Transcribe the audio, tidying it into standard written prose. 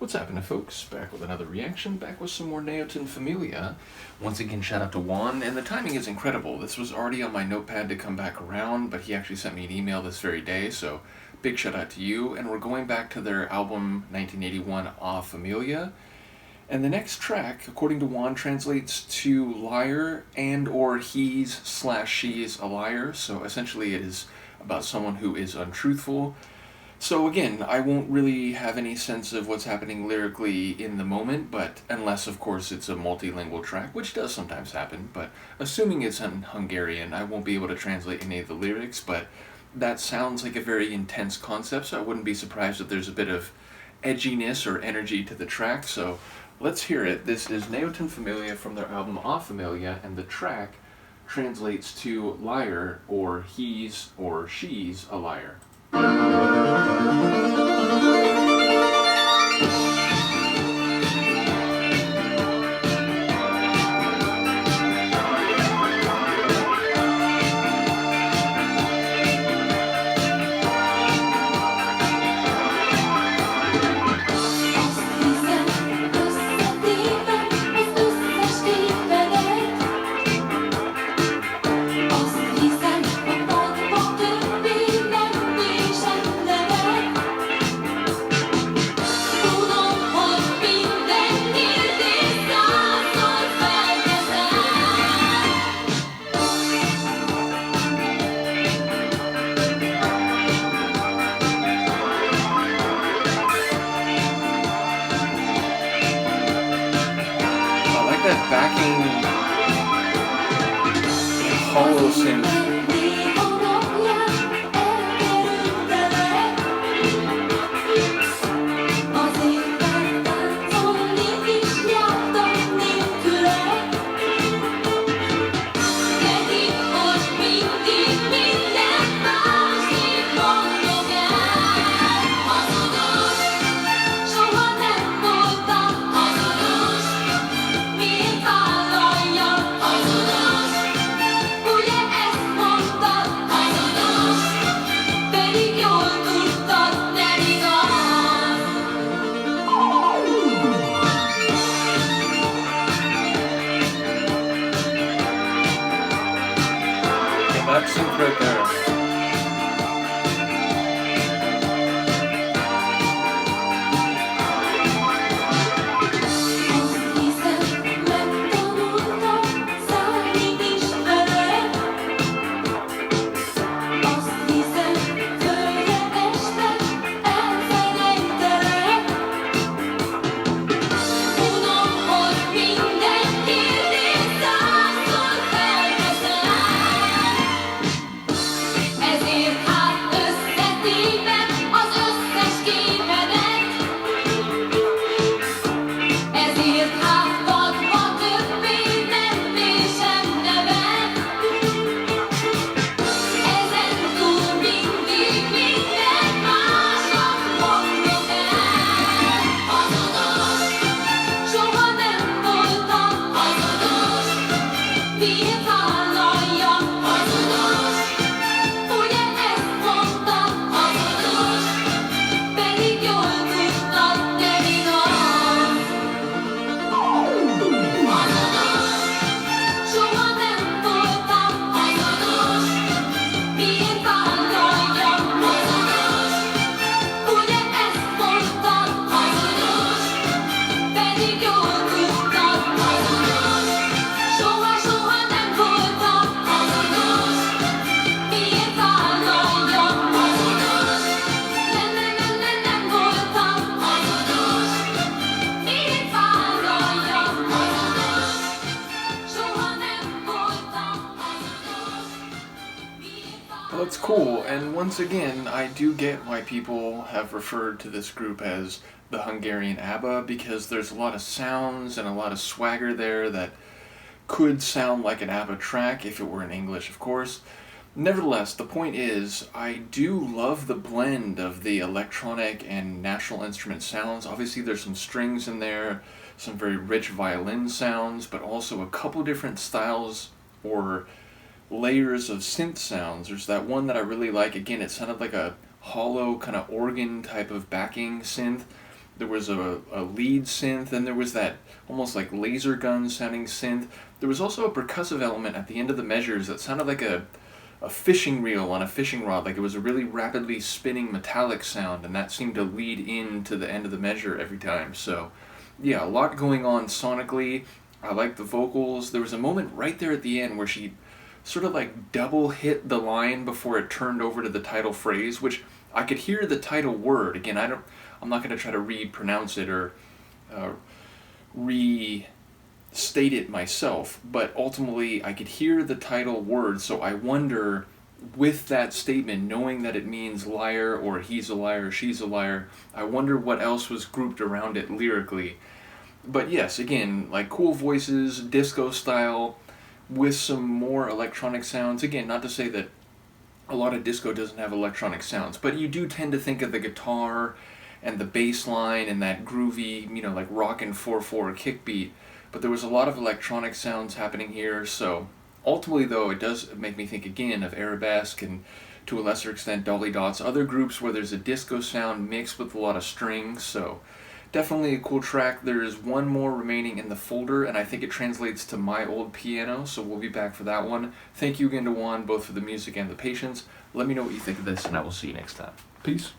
What's happening, folks? Back with another reaction, back with some more Neoton Familia. Once again, shout out to Juan, and the timing is incredible. This was already on my notepad to come back around, but he actually sent me an email this very day, so big shout out to you. And we're going back to their album 1981, A Familia. And the next track, according to Juan, translates to liar and or he's/she's a liar. So essentially it is about someone who is untruthful. So again, I won't really have any sense of what's happening lyrically in the moment, but unless, of course, it's a multilingual track, which does sometimes happen, but assuming it's in Hungarian, I won't be able to translate any of the lyrics, but that sounds like a very intense concept, so I wouldn't be surprised if there's a bit of edginess or energy to the track, so let's hear it. This is Neoton Familia from their album A Familia, and the track translates to liar or he's or she's a liar. That backing hollow synth. That synth right there. Well, that's cool, and once again, I do get why people have referred to this group as the Hungarian ABBA, because there's a lot of sounds and a lot of swagger there that could sound like an ABBA track if it were in English, of course. Nevertheless, the point is, I do love the blend of the electronic and national instrument sounds. Obviously, there's some strings in there, some very rich violin sounds, but also a couple different styles or layers of synth sounds. There's that one that I really like. Again, it sounded like a hollow kind of organ type of backing synth. There was a lead synth, and there was that almost like laser gun sounding synth. There was also a percussive element at the end of the measures that sounded like a fishing reel on a fishing rod, like it was a really rapidly spinning metallic sound, and that seemed to lead into the end of the measure every time. So yeah, a lot going on sonically. I like the vocals. There was a moment right there at the end where she sort of like double hit the line before it turned over to the title phrase, which I could hear the title word. Again, I'm not going to try to re-pronounce it or restate it myself, but ultimately I could hear the title word, so I wonder, with that statement, knowing that it means liar or he's a liar, she's a liar, I wonder what else was grouped around it lyrically. But yes, again, like cool voices, disco style, with some more electronic sounds. Again, not to say that a lot of disco doesn't have electronic sounds, but you do tend to think of the guitar and the bass line and that groovy, like rockin' 4/4 kick beat. But there was a lot of electronic sounds happening here, so ultimately though it does make me think again of Arabesque and to a lesser extent Dolly Dots, other groups where there's a disco sound mixed with a lot of strings, so definitely a cool track. There is one more remaining in the folder, and I think it translates to My Old Piano, so we'll be back for that one. Thank you again to Juan, both for the music and the patience. Let me know what you think of this, and I will see you next time. Peace.